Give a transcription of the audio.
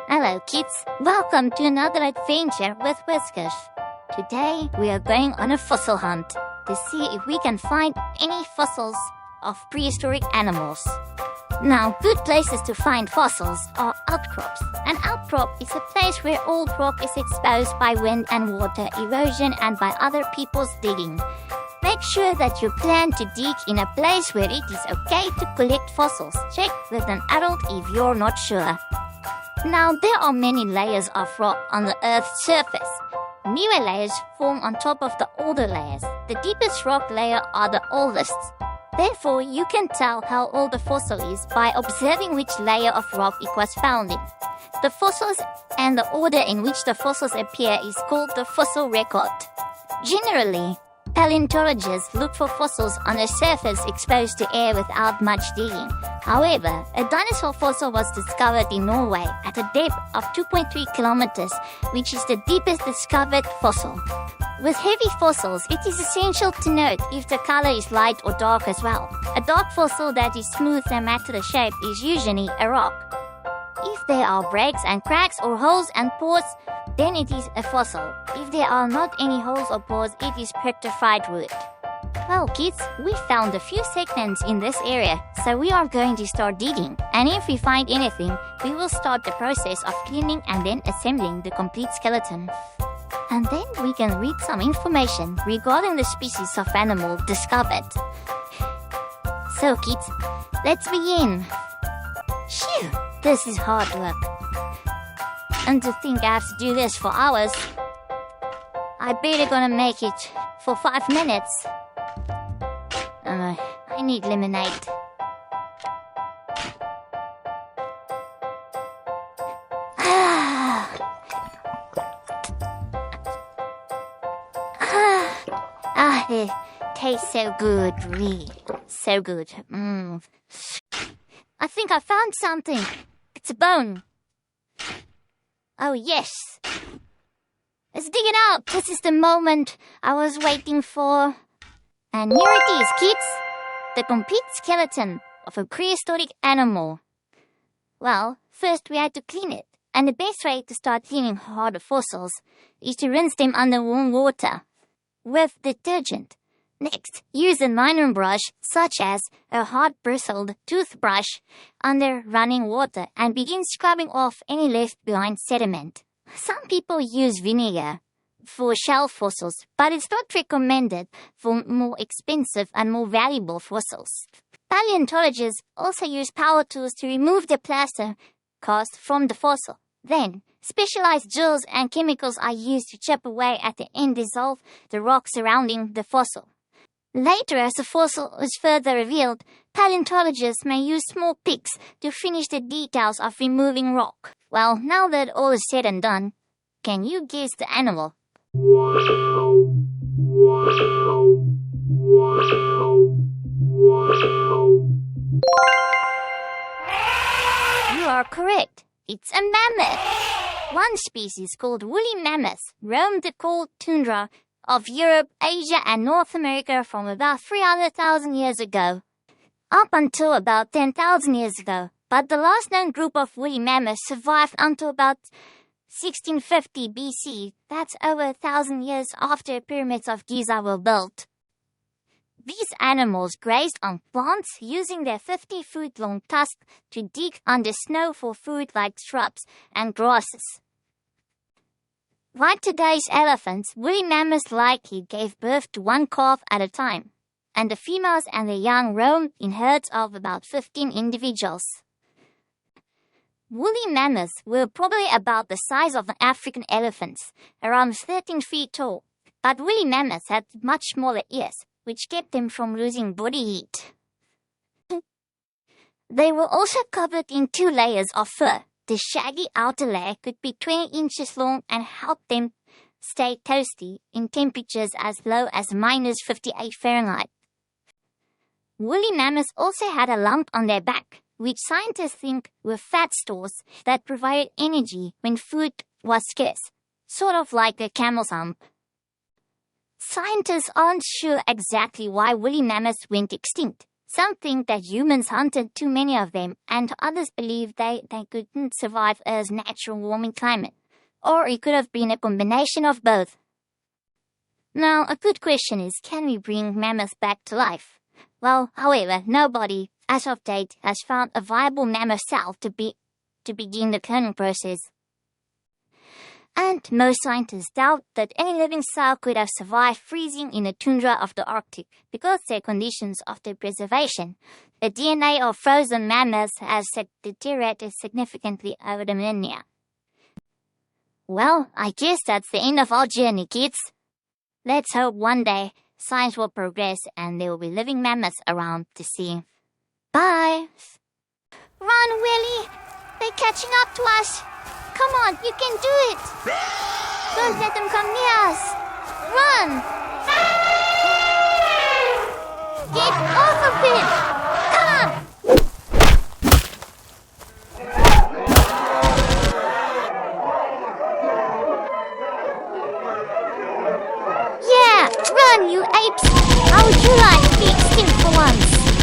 Hello kids, welcome to another adventure with Whiskers. Today we are going on a fossil hunt to see if we can find any fossils of prehistoric animals. Now, good places to find fossils are outcrops. An outcrop is a place where old rock is exposed by wind and water erosion and by other people's digging. Make sure that you plan to dig in a place where it is okay to collect fossils. Check with an adult if you're not sure. Now, there are many layers of rock on the Earth's surface. Newer layers form on top of the older layers. The deepest rock layer are the oldest. Therefore, you can tell how old the fossil is by observing which layer of rock it was found in. The fossils and the order in which the fossils appear is called the fossil record. Generally, paleontologists look for fossils on a surface exposed to air without much digging. However, a dinosaur fossil was discovered in Norway at a depth of 2.3 kilometers, which is the deepest discovered fossil. With heavy fossils, it is essential to note if the color is light or dark as well. A dark fossil that is smooth no matter the shape is usually a rock. If there are breaks and cracks or holes and pores, then it is a fossil. If there are not any holes or pores, it is petrified wood. Well kids, we found a few segments in this area, so we are going to start digging. And if we find anything, we will start the process of cleaning and then assembling the complete skeleton. And then we can read some information regarding the species of animal discovered. So kids, let's begin. Phew, this is hard work. And to think I have to do this for hours, I better gonna make it for 5 minutes. I need lemonade. It tastes so good, really. So good. I think I found something. It's a bone. Oh, yes. Let's dig it out. This is the moment I was waiting for. And here it is, kids. The complete skeleton of a prehistoric animal. Well, first we had to clean it. And the best way to start cleaning harder fossils is to rinse them under warm water with detergent. Next, use a nylon brush, such as a hard-bristled toothbrush, under running water and begin scrubbing off any left-behind sediment. Some people use vinegar for shell fossils, but it's not recommended for more expensive and more valuable fossils. Paleontologists also use power tools to remove the plaster cast from the fossil. Then, specialized drills and chemicals are used to chip away at the end dissolve the rock surrounding the fossil. Later, as the fossil is further revealed, paleontologists may use small picks to finish the details of removing rock. Well, now that all is said and done, can you guess the animal? You are correct. It's a mammoth. One species called woolly mammoth roamed the cold tundra of Europe, Asia, and North America from about 300,000 years ago, up until about 10,000 years ago. But the last known group of woolly mammoths survived until about 1650 BC. That's over 1,000 years after pyramids of Giza were built. These animals grazed on plants using their 50-foot-long tusks to dig under snow for food like shrubs and grasses. Like today's elephants, woolly mammoths likely gave birth to one calf at a time, and the females and the young roamed in herds of about 15 individuals. Woolly mammoths were probably about the size of African elephants, around 13 feet tall, but woolly mammoths had much smaller ears, which kept them from losing body heat. They were also covered in 2 layers of fur. The shaggy outer layer could be 20 inches long and helped them stay toasty in temperatures as low as -58 Fahrenheit. Woolly mammoths also had a lump on their back, which scientists think were fat stores that provided energy when food was scarce, sort of like a camel's hump. Scientists aren't sure exactly why woolly mammoths went extinct. Some think that humans hunted too many of them, and others believe they couldn't survive Earth's natural warming climate. Or it could have been a combination of both. Now, a good question is, can we bring mammoths back to life? Well, however, nobody, as of date, has found a viable mammoth cell to begin the cloning process. And most scientists doubt that any living cell could have survived freezing in the tundra of the Arctic because their conditions of their preservation. The DNA of frozen mammoths has deteriorated significantly over the millennia. Well, I guess that's the end of our journey, kids. Let's hope one day science will progress and there will be living mammoths around to see. Bye! Run, Willie! They're catching up to us! Come on, you can do it! Don't let them come near us! Run! Get off of him! Come on! Yeah, run, you apes! How would you like to be extinct for once?